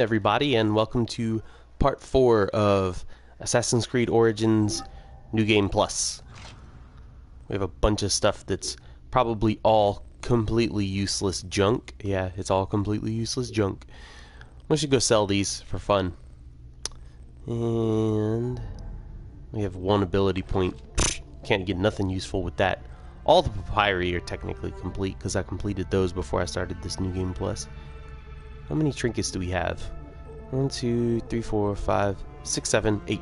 Everybody, and welcome to part 4 of Assassin's Creed Origins New Game Plus. We have a bunch of stuff that's probably all completely useless junk. Yeah, it's all completely useless junk. We should go sell these for fun. And we have one ability point. Can't get nothing useful with that. All the papyri are technically complete because I completed those before I started this New Game Plus. How many trinkets do we have? 1, 2, 3, 4, 5, 6, 7, 8.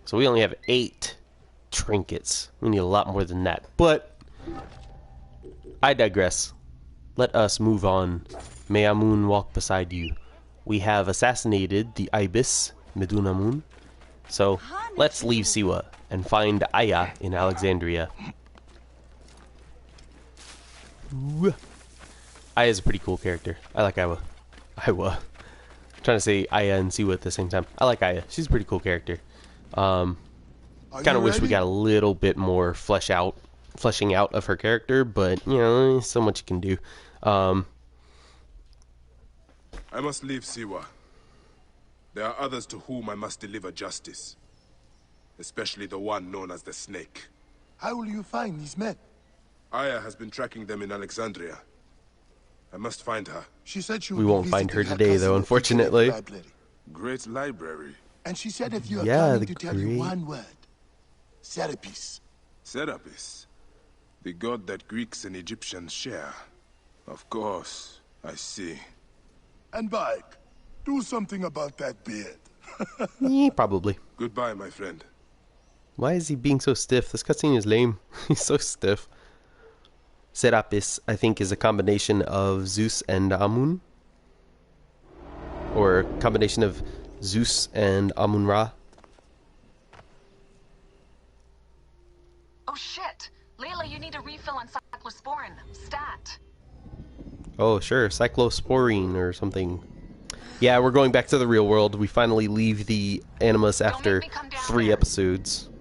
So we only have 8 trinkets. We need a lot more than that. But I digress. Let us move on. May Amun walk beside you. We have assassinated the Ibis, Medunamun. So let's leave Siwa and find Aya in Alexandria. Aya's a pretty cool character. I like Aya. I'm trying to say Aya and Siwa at the same time. I like Aya. She's a pretty cool character. Kind of wish we got a little bit more fleshing out of her character, but you know, so much you can do. I must leave Siwa. There are others to whom I must deliver justice, especially the one known as the Snake. How will you find these men? Aya has been tracking them in Alexandria. I must find her. She said she We won't find her today, though, unfortunately. Great library. And she said if you are Yeah, coming to tell you one word, Serapis. Serapis, the god that Greeks and Egyptians share. Of course, I see. And Bike, do something about that beard. Yeah, probably. Goodbye, my friend. Why is he being so stiff? This cutscene is lame. He's so stiff. Serapis, I think, is a combination of Zeus and Amun. Or a combination of Zeus and Amun-Ra. Oh shit! Layla, you need a refill on cyclosporin. Stat. Oh, sure. Cyclosporine or something. Yeah, we're going back to the real world. We finally leave the Animus after 3 episodes.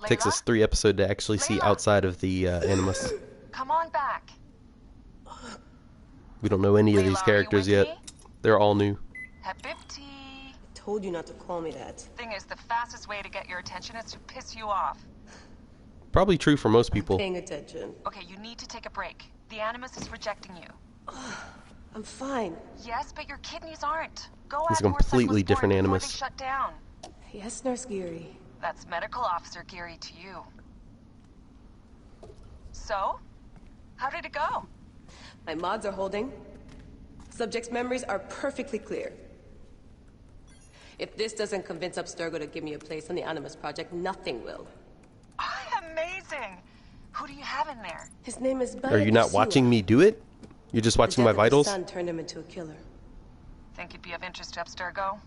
Layla? Takes us 3 episodes to actually see outside of the Animus. Come on back. We don't know any of these Layla, characters are you with yet. me? They're all new. Habibti. Told you not to call me that. Thing is, the fastest way to get your attention is to piss you off. Probably true for most people. Paying attention. Okay, you need to take a break. The Animus is rejecting you. I'm fine. Yes, but your kidneys aren't. Go It's add a more completely cyclosporin different before Animus. they shut down. Yes, Nurse Geary. That's Medical Officer Geary to you. So, how did it go? My mods are holding. Subject's memories are perfectly clear. If this doesn't convince Abstergo to give me a place on the Animus Project, nothing will. Amazing! Who do you have in there? His name is Are you not watching me do it? You're just watching my vitals? The son turned him into a killer. Think you'd be of interest to Abstergo?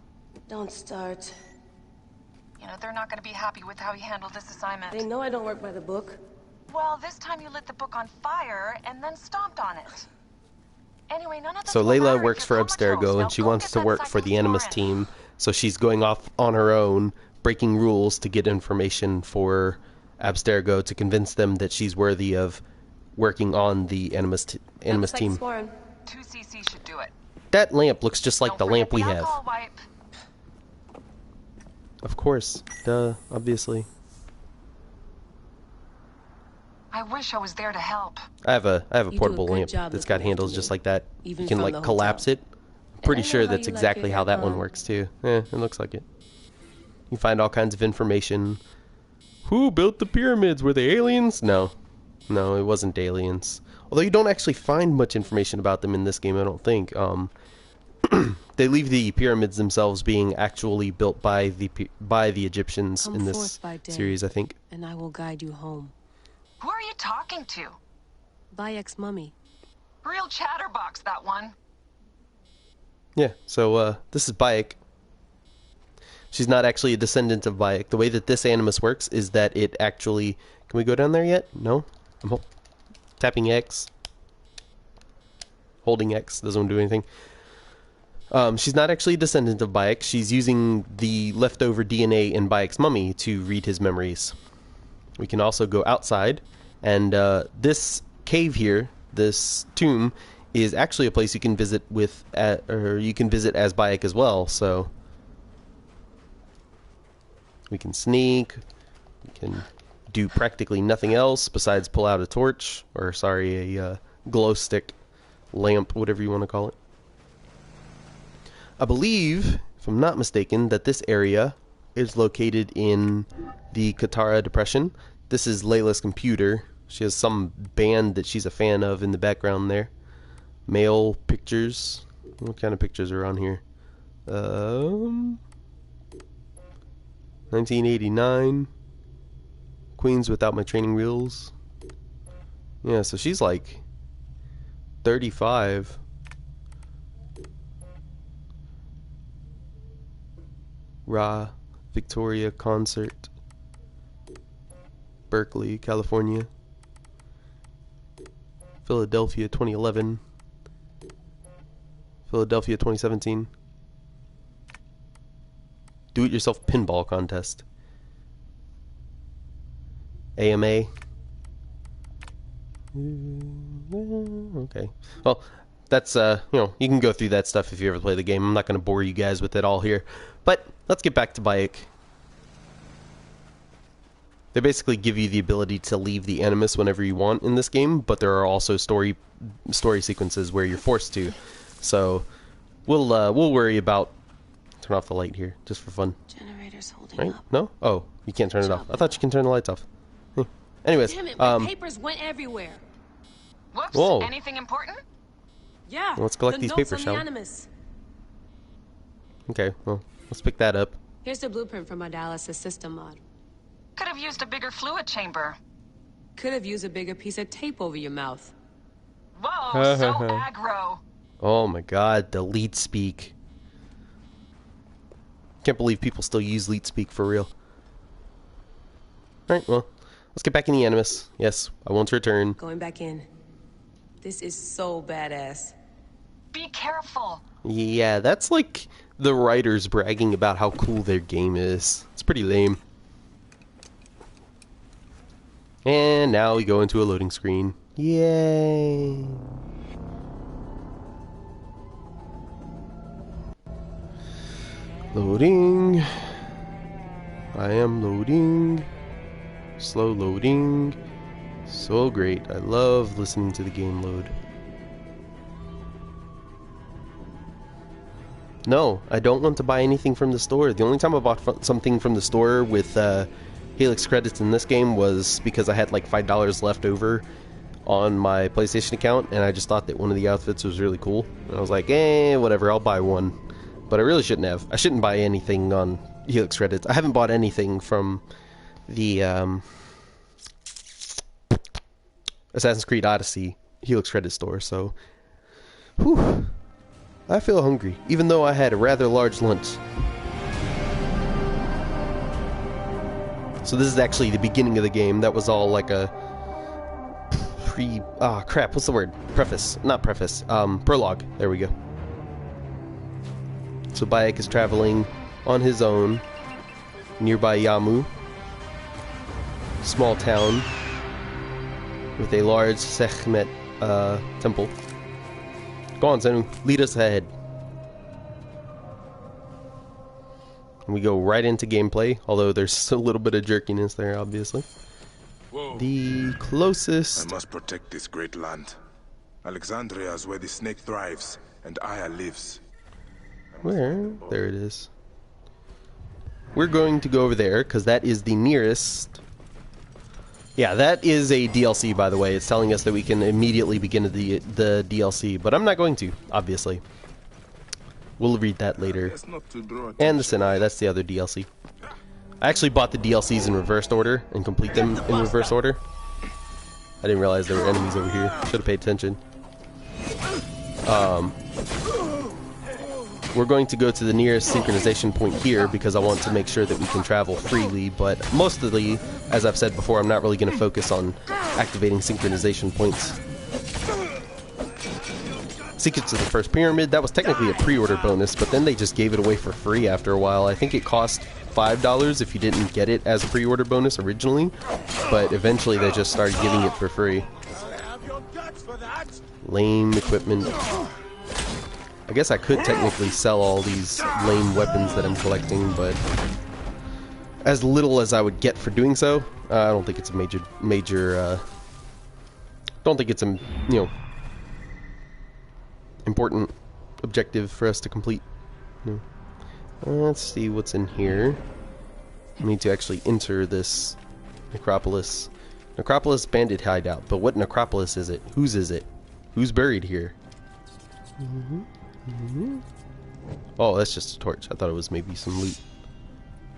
Don't start. You know, they're not going to be happy with how he handled this assignment. They know I don't work by the book. Well, this time you lit the book on fire and then stomped on it. Anyway, none of this So will matter Layla if works you're for comatose. Abstergo, Now and she go wants get to that work for the Animus cyclosporin. team. So she's going off on her own, breaking rules to get information for Abstergo to convince them that she's worthy of working on the Animus team. Cyclosporin. 2cc should do it. That lamp looks just like Don't the lamp forget we the have. alcohol wipe. Of course. Duh, obviously. I wish I was there to help. I have a You do a portable good lamp job that's looking got handles after just me, like that. even You can from like the collapse hotel. it. Pretty I know sure how that's you like exactly your how that hair one done. works too. It looks like it. You find all kinds of information. Who built the pyramids? Were they aliens? No. No, it wasn't aliens. Although you don't actually find much information about them in this game, I don't think. They leave the pyramids themselves being actually built by the Egyptians Come in this forth by day. series, I think. And I will guide you home. Who are you talking to? Bayek's mummy. Real chatterbox, that one. Yeah, so this is Bayek. She's not actually a descendant of Bayek. The way that this Animus works is that it actually... Can we go down there yet? No? I'm tapping X. Holding X. Doesn't do anything. She's not actually a descendant of Bayek. She's using the leftover DNA in Bayek's mummy to read his memories. We can also go outside, and this cave here this tomb is actually a place you can visit with, or you can visit as Bayek as well. So we can sneak. We can do practically nothing else besides pull out a torch, or sorry, a glow stick, lamp, whatever you want to call it. I believe, if I'm not mistaken, that this area is located in the Katara Depression. This is Layla's computer. She has some band that she's a fan of in the background there. Mail pictures. What kind of pictures are on here? 1989. Queens Without My Training Wheels. Yeah, so she's like 35. Ra Victoria concert. Berkeley, California. Philadelphia 2011. Philadelphia 2017. Do-it-yourself pinball contest. AMA. Okay. Well, that's, you know, you can go through that stuff if you ever play the game. I'm not going to bore you guys with it all here. But let's get back to Bayek. They basically give you the ability to leave the Animus whenever you want in this game, but there are also story sequences where you're forced to. So we'll worry about... Turn off the light here, just for fun. Generator's holding right? up. No? Oh, you can't turn it off. I thought you can turn the lights off. Anyways, Damn it, my papers went everywhere. Whoops. Whoa. Anything important? Yeah. Let's collect the these notes papers, on shall the we? Animus. Okay, well, let's pick that up. Here's the blueprint from our dialysis system mod. Could have used a bigger fluid chamber. Could have used a bigger piece of tape over your mouth. Whoa, so aggro. Oh my god, the lead speak. Can't believe people still use lead speak for real. Alright, well, let's get back in the Animus. Yes, I want to return. Going back in. This is so badass. Be careful. Yeah, that's like the writers bragging about how cool their game is. It's pretty lame. And now we go into a loading screen. Yay! Loading. I am loading. Slow loading. So great. I love listening to the game load. No, I don't want to buy anything from the store. The only time I bought something from the store with Helix credits in this game was because I had like $5 left over on my PlayStation account, and I just thought that one of the outfits was really cool. And I was like, whatever, I'll buy one. But I really shouldn't have. I shouldn't buy anything on Helix credits. I haven't bought anything from the Assassin's Creed Odyssey Helix credit store, so whew, I feel hungry, even though I had a rather large lunch. So this is actually the beginning of the game. That was all like a what's the word? Preface. Not preface. Prologue. There we go. So Bayek is traveling on his own nearby Yamu, small town with a large Sekhmet temple. Go on, Zenu, lead us ahead. And we go right into gameplay, although there's a little bit of jerkiness there, obviously. Whoa. The closest... I must protect this great land. Alexandria is where the snake thrives, and Aya lives. Where? There it is. We're going to go over there, because that is the nearest... Yeah, that is a DLC, by the way. It's telling us that we can immediately begin the DLC, but I'm not going to, obviously. We'll read that later. And the Sinai, that's the other DLC. I actually bought the DLCs in reverse order and complete them in reverse order. I didn't realize there were enemies over here. Should have paid attention. We're going to go to the nearest synchronization point here because I want to make sure that we can travel freely, but mostly, as I've said before, I'm not really going to focus on activating synchronization points. Secrets of the First Pyramid, that was technically a pre-order bonus, but then they just gave it away for free after a while. I think it cost $5 if you didn't get it as a pre-order bonus originally, but eventually they just started giving it for free. Lame equipment. I guess I could technically sell all these lame weapons that I'm collecting, but as little as I would get for doing so, I don't think it's a don't think it's a, important objective for us to complete. No. Let's see what's in here. I need to actually enter this necropolis. Necropolis bandit hideout, but what necropolis is it? Whose is it? Who's buried here? Oh, that's just a torch. I thought it was maybe some loot.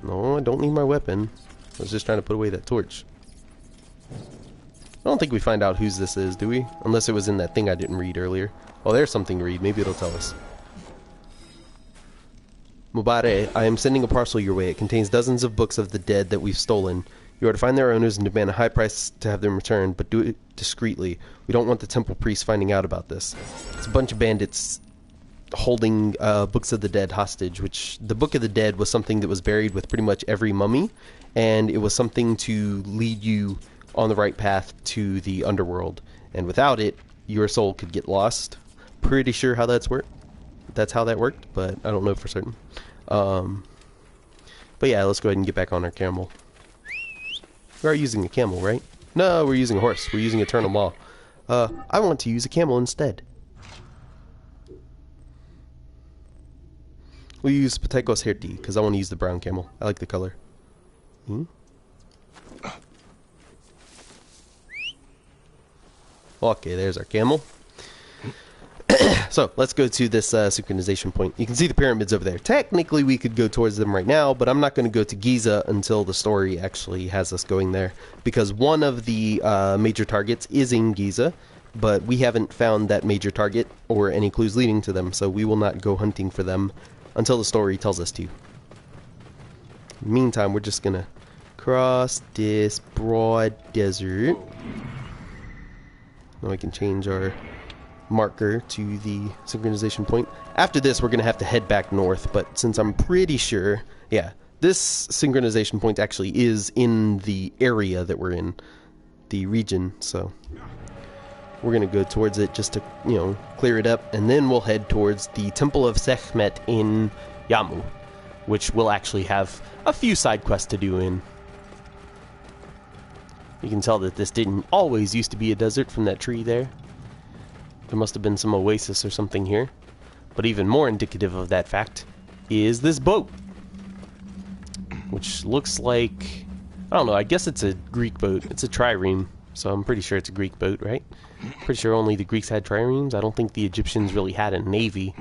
No, I don't need my weapon. I was just trying to put away that torch. I don't think we find out whose this is, do we? Unless it was in that thing I didn't read earlier. Oh, there's something to read. Maybe it'll tell us. Mubare, I am sending a parcel your way. It contains dozens of books of the dead that we've stolen. You are to find their owners and demand a high price to have them returned, but do it discreetly. We don't want the temple priest finding out about this. It's a bunch of bandits holding books of the dead hostage, which the book of the dead was something that was buried with pretty much every mummy, and it was something to lead you on the right path to the underworld. And without it, your soul could get lost. Pretty sure how that's how that worked, but I don't know for certain. But yeah, let's go ahead and get back on our camel. We are using a camel, right? No, we're using a horse. We're using Eternal Maw. I want to use a camel instead. We'll use Patekos Herti, because I want to use the brown camel. I like the color. Okay, there's our camel. So, let's go to this synchronization point. You can see the pyramids over there. Technically, we could go towards them right now, but I'm not going to go to Giza until the story actually has us going there. Because one of the major targets is in Giza, but we haven't found that major target or any clues leading to them, so we will not go hunting for them until the story tells us to. In the meantime, we're just going to cross this broad desert. Now we can change our marker to the synchronization point. After this, we're going to have to head back north, but since I'm pretty sure, yeah, this synchronization point actually is in the area that we're in, the region, so we're going to go towards it just to, clear it up, and then we'll head towards the Temple of Sekhmet in Yamu, which will actually have a few side quests to do in. You can tell that this didn't always used to be a desert from that tree there. There must have been some oasis or something here. But even more indicative of that fact is this boat. Which looks like, I don't know, I guess it's a Greek boat. It's a trireme, so I'm pretty sure it's a Greek boat, right? Pretty sure only the Greeks had triremes. I don't think the Egyptians really had a navy,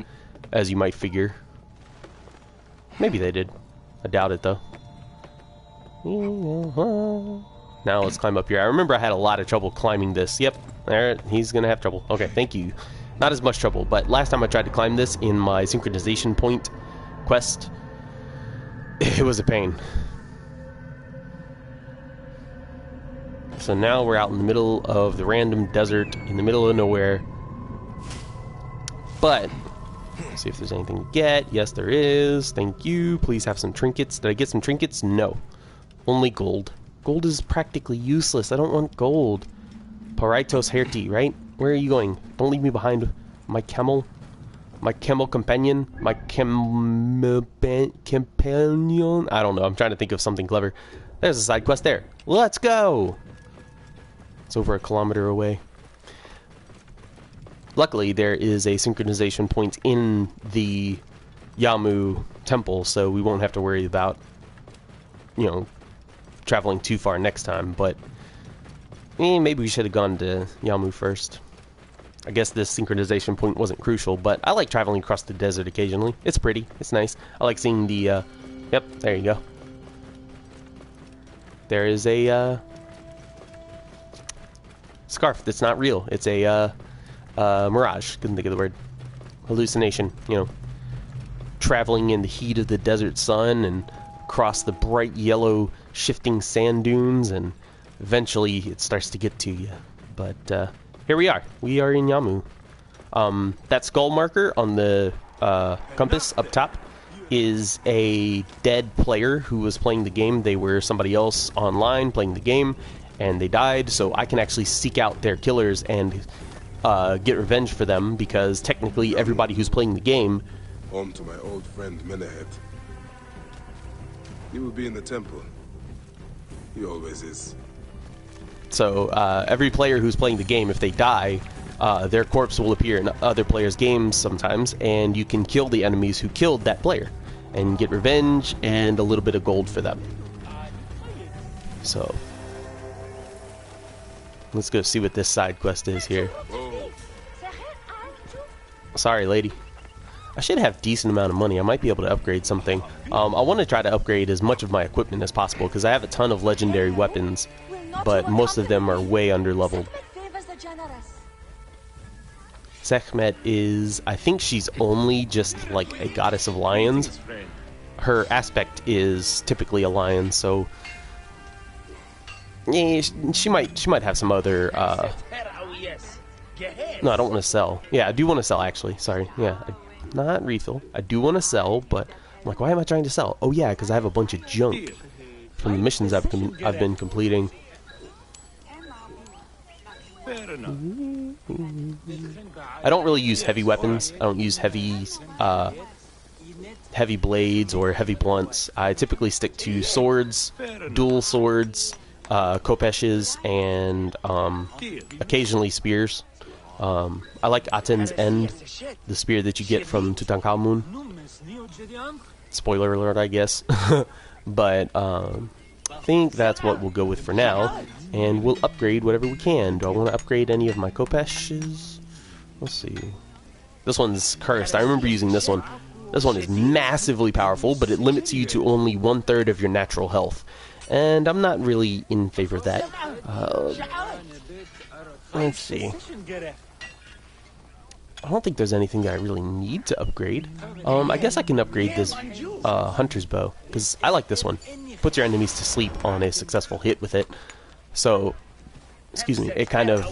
as you might figure. Maybe they did. I doubt it, though. Now let's climb up here. I remember I had a lot of trouble climbing this. Yep, there, he's gonna have trouble. Okay, thank you. Not as much trouble, but last time I tried to climb this in my synchronization point quest, it was a pain. So now we're out in the middle of the random desert, in the middle of nowhere. But, let's see if there's anything to get. Yes, there is. Thank you. Please have some trinkets. Did I get some trinkets? No. Only gold. Gold is practically useless. I don't want gold. Paraitos Herti, right? Where are you going? Don't leave me behind. My camel companion. My companion. I don't know. I'm trying to think of something clever. There's a side quest there. Let's go! It's over a kilometer away. Luckily, there is a synchronization point in the Yamu temple, so we won't have to worry about, traveling too far next time, but maybe we should have gone to Yamu first. I guess this synchronization point wasn't crucial, but I like traveling across the desert occasionally. It's pretty. It's nice. I like seeing the, yep, there you go. There is a, scarf that's not real. It's a, mirage. Couldn't think of the word. Hallucination, traveling in the heat of the desert sun and across the bright yellow shifting sand dunes, and eventually it starts to get to you. But here we are. We are in Yamu. That skull marker on the compass up top is a dead player who was playing the game. They were somebody else online playing the game, and they died, so I can actually seek out their killers and get revenge for them, because technically everybody who's playing the game. Home to my old friend Menehet. He will be in the temple. He always is. So every player who's playing the game, if they die, their corpse will appear in other players' games sometimes, and you can kill the enemies who killed that player and get revenge and a little bit of gold for them. So let's go see what this side quest is here. Sorry, lady. I should have decent amount of money. I might be able to upgrade something. I want to try to upgrade as much of my equipment as possible, because I have a ton of legendary weapons, but most of them are way under leveled. Sekhmet is, I think she's only just like a goddess of lions. Her aspect is typically a lion, so yeah, she might have some other. No, I don't want to sell. Yeah, I do want to sell actually. Sorry. Yeah, not refill. I do want to sell, but I'm like, why am I trying to sell? Oh yeah, because I have a bunch of junk from the missions I've been completing. I don't really use heavy weapons. I don't use heavy blades or heavy blunts. I typically stick to swords, dual swords, kopeshes, and occasionally spears. I like Aten's End, the spear that you get from Tutankhamun. Spoiler alert, I guess. But I think that's what we'll go with for now, and we'll upgrade whatever we can. Do I want to upgrade any of my kopeshes? Let's see. This one's cursed. I remember using this one. This one is massively powerful, but it limits you to only 1/3 of your natural health. And I'm not really in favor of that. Let's see. I don't think there's anything that I really need to upgrade. I guess I can upgrade this hunter's bow, because I like this one. Puts your enemies to sleep on a successful hit with it. So, excuse me, it kind of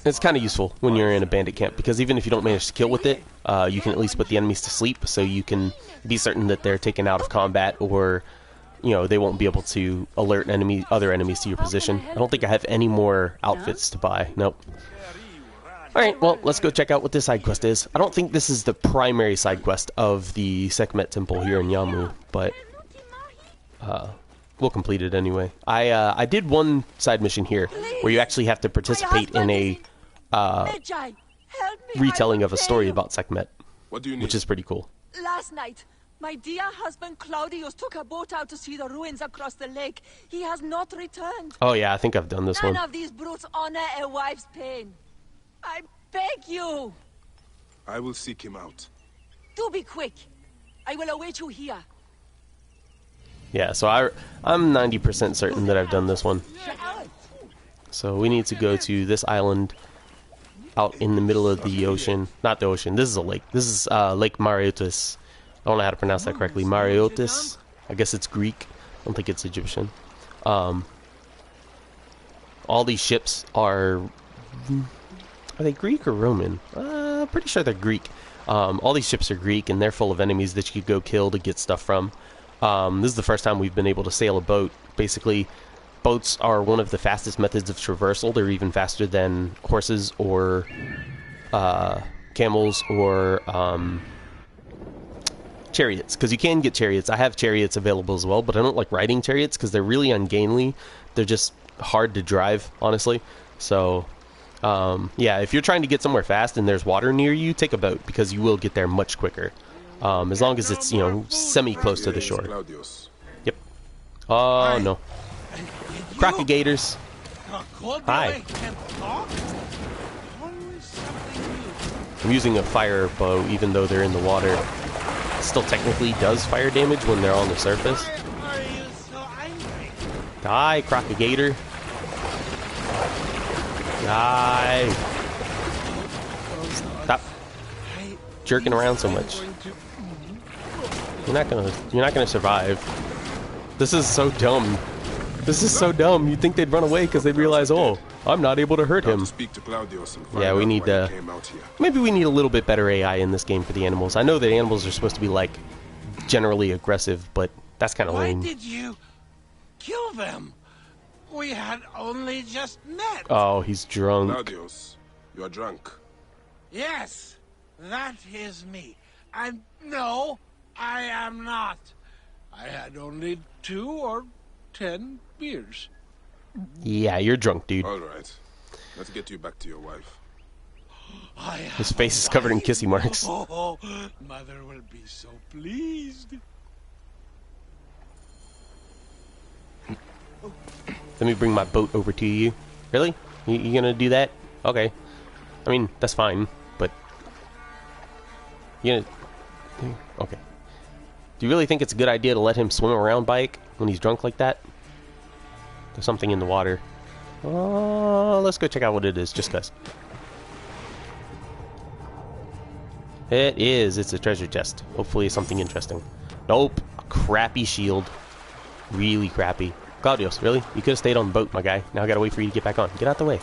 it's kind of useful when you're in a bandit camp, because even if you don't manage to kill with it, you can at least put the enemies to sleep, so you can be certain that they're taken out of combat, or they won't be able to alert other enemies to your position. I don't think I have any more outfits to buy. Nope. Alright, well, let's go check out what this side quest is. I don't think this is the primary side quest of the Sekhmet Temple here in Yamu, but we'll complete it anyway. I did one side mission here where you actually have to participate in a retelling of a story about Sekhmet, What do you need? which is pretty cool. Last night, my dear husband Claudius took a boat out to see the ruins across the lake. He has not returned. Oh yeah, I think I've done this None one. of these brutes honor a wife's pain. I beg you. I will seek him out. Do be quick. I will await you here. Yeah, so I'm 90% certain that I've done this one. So we need to go to this island out in the middle of the ocean. Not the ocean, this is a lake. This is Lake Mariotis. I don't know how to pronounce that correctly. Mariotis? I guess it's Greek. I don't think it's Egyptian. All these ships are they Greek or Roman? Pretty sure they're Greek. All these ships are Greek, and they're full of enemies that you could go kill to get stuff from. This is the first time we've been able to sail a boat. Basically, boats are one of the fastest methods of traversal. They're even faster than horses or camels or chariots, because you can get chariots. I have chariots available as well, but I don't like riding chariots because they're really ungainly. They're just hard to drive, honestly. So yeah, if you're trying to get somewhere fast and there's water near you, take a boat, because you will get there much quicker, as long as it's semi close to the shore. Claudius. Yep. Oh no, crocodigators. Hi. I'm using a fire bow even though they're in the water. It still technically does fire damage when they're on the surface. Die, crocodigator. Die. Stop jerking around so much. You're not gonna survive. This is so dumb. This is so dumb. You'd think they'd run away because they'd realize, oh, I'm not able to hurt him. Speak to Claudius and find Yeah, we out need why he to. came out here. Maybe we need a little bit better AI in this game for the animals. I know that animals are supposed to be like generally aggressive, but that's kind of Why lame. did you kill them? We had only just met. Oh, he's drunk. Claudius, you are drunk. Yes, that is me. And no, I am not. I had only 2 or 10 beers. Yeah, you're drunk, dude. All right. Let's get you back to your wife. His face is covered in kissy marks. Oh, Mother will be so pleased. Let me bring my boat over to you. Really? You gonna do that? Okay. I mean, that's fine, but... You gonna... Okay. Do you really think it's a good idea to let him swim around, Bike, when he's drunk like that? There's something in the water. Oh, let's go check out what it is, just cuz. It is. It's a treasure chest. Hopefully it's something interesting. Nope. A crappy shield. Really crappy. Claudius, really? You could have stayed on the boat, my guy. Now I gotta wait for you to get back on. Get out the way.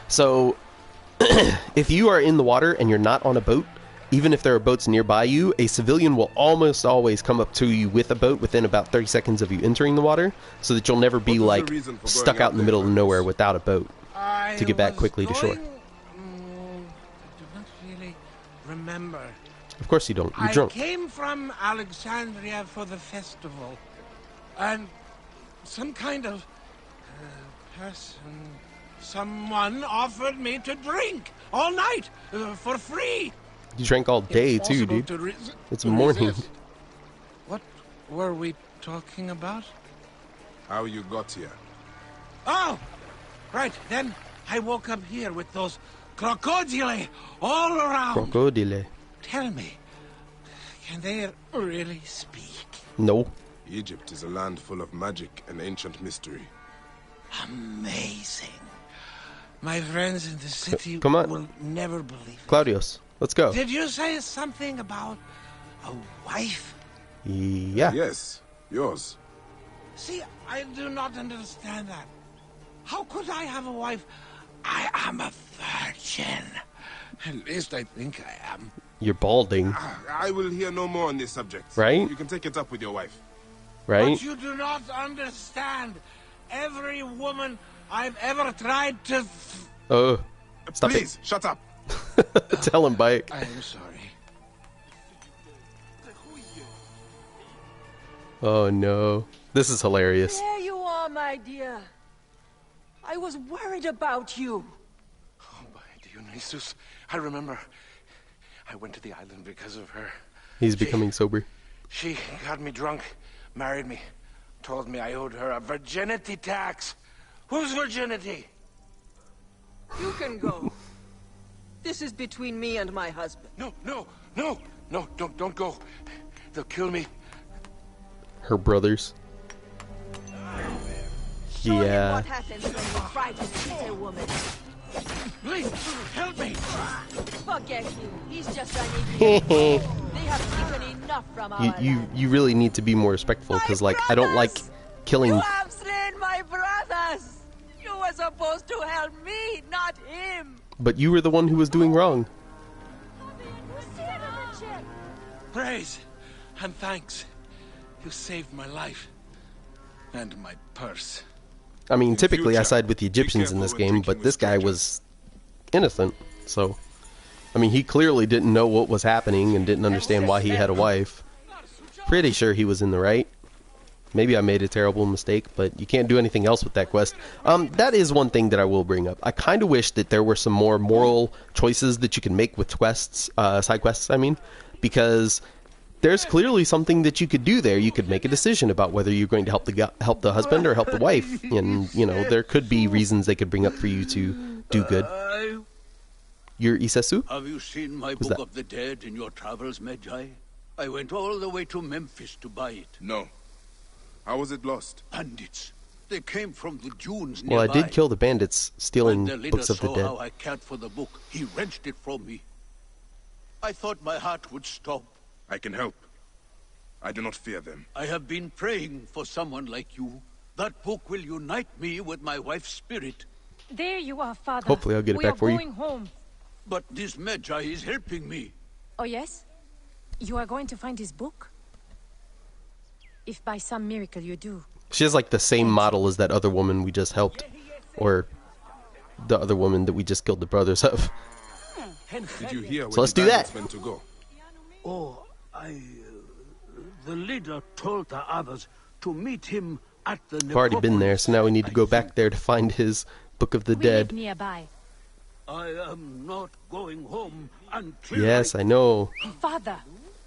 So, if you are in the water and you're not on a boat, even if there are boats nearby you, a civilian will almost always come up to you with a boat within about 30 seconds of you entering the water, so that you'll never be, like, stuck out in the middle of nowhere without a boat to get back quickly to shore. I do not really remember. Of course you don't. You're drunk. I came from Alexandria for the festival, and some kind of someone offered me to drink all night for free. You drank all day, too, dude. It's morning. What were we talking about? How you got here? Oh, right. Then I woke up here with those crocodile all around. Crocodile. Tell me, can they really speak? No. Egypt is a land full of magic and ancient mystery. Amazing. My friends in the city Come on. will never believe it. Claudius, let's go. Did you say something about a wife? Yeah. Yes, yours. See, I do not understand that. How could I have a wife? I am a virgin. At least I think I am. You're balding, I will hear no more on this subject. Right? You can take it up with your wife. right? But you do not understand. Every woman I've ever tried to... Oh, stop Please, shut up. it. Tell him, Bike. I am sorry. Oh, no. This is hilarious. There you are, my dear. I was worried about you. Oh, by Dionysus. I remember. I went to the island because of her. He's becoming sober. She got me drunk, married me, told me I owed her a virginity tax. Whose virginity? You can go. This is between me and my husband. No, don't go. They'll kill me. Her brothers. Show him Yeah. what happens when you try to kiss a woman. Please, help me. Forget him. He's just an idiot. They have taken enough from our You really need to be more respectful, because, like, I don't like killing... You have slain my brothers! You were supposed to help me, not him! But you were the one who was doing wrong. Praise and thanks. You saved my life. And my purse. I mean, typically I future, side with the Egyptians in careful this when game, drinking but with this guy strangers. was innocent, so... I mean, he clearly didn't know what was happening and didn't understand why he had a wife. Pretty sure he was in the right. Maybe I made a terrible mistake, but you can't do anything else with that quest. That is one thing that I will bring up. I kind of wish that there were some more moral choices that you can make with quests, side quests, I mean, because there's clearly something that you could do there. You could make a decision about whether you're going to help the husband or help the wife, and you know there could be reasons they could bring up for you to do good. Your Isesu? Have you seen my Who's Book that? of the Dead in your travels, Magi? I went all the way to Memphis to buy it. No. How was it lost? Bandits. They came from the dunes Well, I nearby. did kill the bandits stealing When the leader books of the saw dead. how I cared for the book, he wrenched it from me. I thought my heart would stop. I can help. I do not fear them. I have been praying for someone like you. That book will unite me with my wife's spirit. There you are, Father. Hopefully I'll get it back for you. We are going home. But this Magi is helping me. Oh, yes? You are going to find his book? If by some miracle you do, She has like the same model as that other woman we just helped, or the other woman that we just killed the brothers of. Did you hear So let's do that. meant to go? Oh, the leader told the others to meet him at the I've already been there, so now we need to go back there to find his Book of the Dead. Nearby. I am not going home until Yes, I know. Father,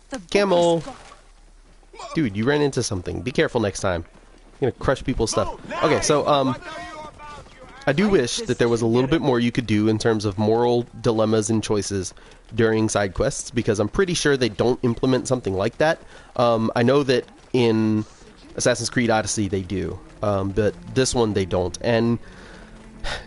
the book Camel. is gone. Dude, you ran into something. Be careful next time. You're gonna crush people's stuff. Okay, so, I do wish that there was a little bit more you could do in terms of moral dilemmas and choices during side quests, because I'm pretty sure they don't implement something like that. I know that in Assassin's Creed Odyssey they do, but this one they don't. And,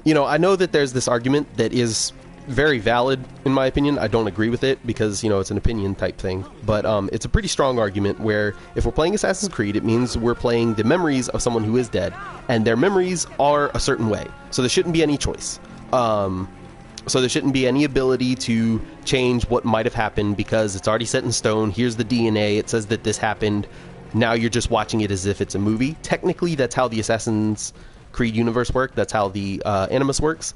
you know, I know that there's this argument that is very valid, in my opinion. I don't agree with it because, you know, it's an opinion type thing. But it's a pretty strong argument where if we're playing Assassin's Creed, it means we're playing the memories of someone who is dead. And their memories are a certain way. So there shouldn't be any choice. So there shouldn't be any ability to change what might have happened because it's already set in stone. Here's the DNA. It says that this happened. Now you're just watching it as if it's a movie. Technically, that's how the Assassin's Creed universe works. That's how the Animus works.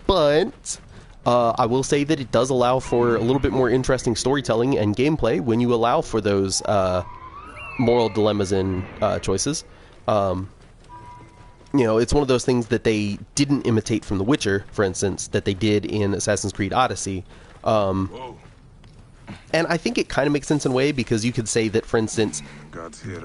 But I will say that it does allow for a little bit more interesting storytelling and gameplay when you allow for those moral dilemmas and choices. You know, it's one of those things that they didn't imitate from The Witcher, for instance, that they did in Assassin's Creed Odyssey. And I think it kind of makes sense in a way because you could say that, for instance,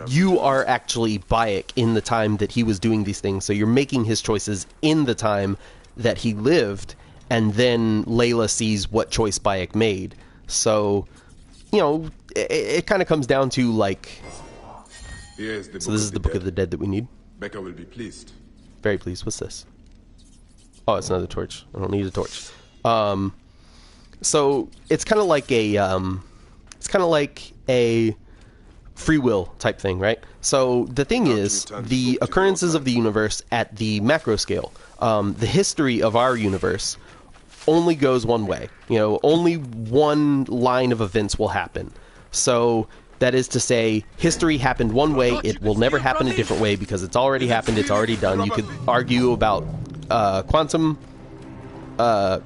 you are actually Bayek in the time that he was doing these things. So you're making his choices in the time that he lived, and then Layla sees what choice Bayek made. So, you know, it kind of comes down to, like... So this is the Book of the Dead that we need. Becca will be pleased. Very pleased. What's this? Oh, it's another torch. I don't need a torch. So it's kind of like a free will type thing, right? So the thing is, the occurrences of the universe at the macro scale, the history of our universe only goes one way. You know, only one line of events will happen. So that is to say, history happened one way, it will never happen a different way because it's already happened, it's already done. You could argue about quantum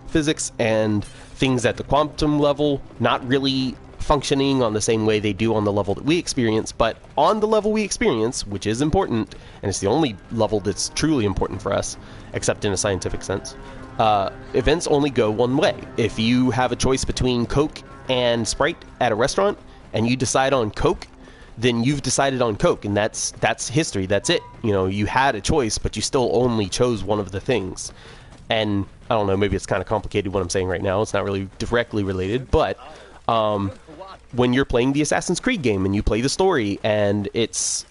physics and things at the quantum level not really functioning on the same way they do on the level that we experience, but on the level we experience, which is important, and it's the only level that's truly important for us, except in a scientific sense, events only go one way. If you have a choice between Coke and Sprite at a restaurant, and you decide on Coke, then you've decided on Coke, and that's history, that's it. You know, you had a choice, but you still only chose one of the things. And I don't know, maybe it's kind of complicated what I'm saying right now. It's not really directly related, but when you're playing the Assassin's Creed game and you play the story and it's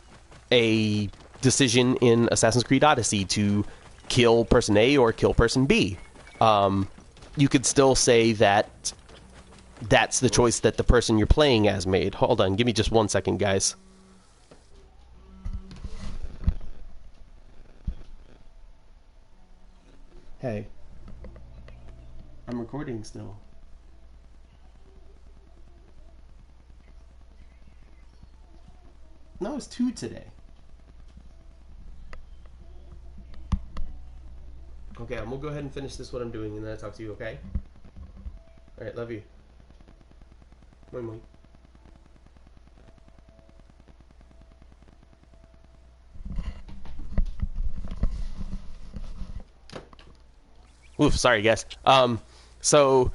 a decision in Assassin's Creed Odyssey to kill person A or kill person B, you could still say that that's the choice that the person you're playing as made. Hold on, give me just 1 second, guys. Hey. I'm recording still. No, it's 2 today. Okay, I'm gonna go ahead and finish this, what I'm doing, and then I'll talk to you, okay? Alright, love you. Moi moi. Oof, sorry guys. So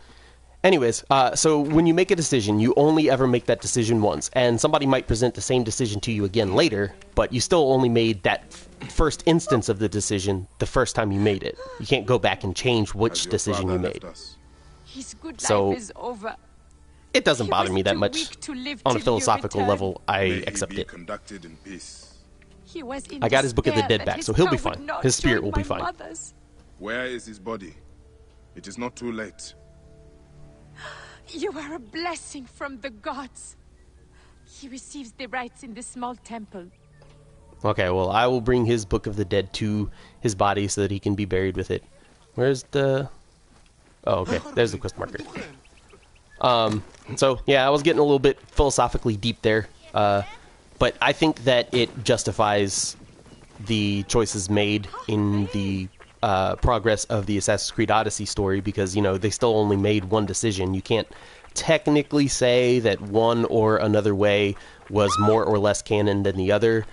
anyways, so when you make a decision, you only ever make that decision once, and somebody might present the same decision to you again later, but you still only made that first instance of the decision the first time you made it. You can't go back and change which decision you made. His good So life is over. it doesn't He bother was me that too much. weak to live On a till you philosophical return. level, I May he accept be it. conducted in peace. He was in I got his Book of the despair Dead that back, his so he'll be son would fine. not His spirit join will be my fine. mother's. Where is his body? It is not too late. You are a blessing from the gods. He receives the rites in this small temple. Okay, well, I will bring his Book of the Dead to his body so that he can be buried with it. Where's the... Oh, okay. There's the quest marker. So, yeah, I was getting a little bit philosophically deep there. But I think that it justifies the choices made in the progress of the Assassin's Creed Odyssey story, because, you know, they still only made one decision. You can't technically say that one or another way was more or less canon than the other,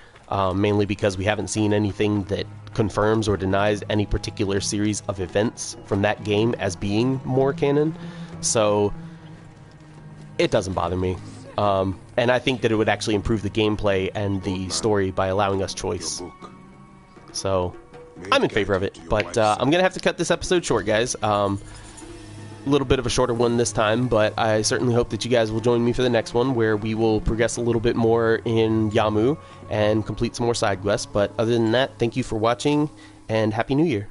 mainly because we haven't seen anything that confirms or denies any particular series of events from that game as being more canon. So it doesn't bother me. And I think that it would actually improve the gameplay and the story by allowing us choice. So I'm in favor of it, but I'm going to have to cut this episode short, guys. A little bit of a shorter one this time, but I certainly hope that you guys will join me for the next one, where we will progress a little bit more in Yamu and complete some more side quests. But other than that, thank you for watching, and Happy New Year.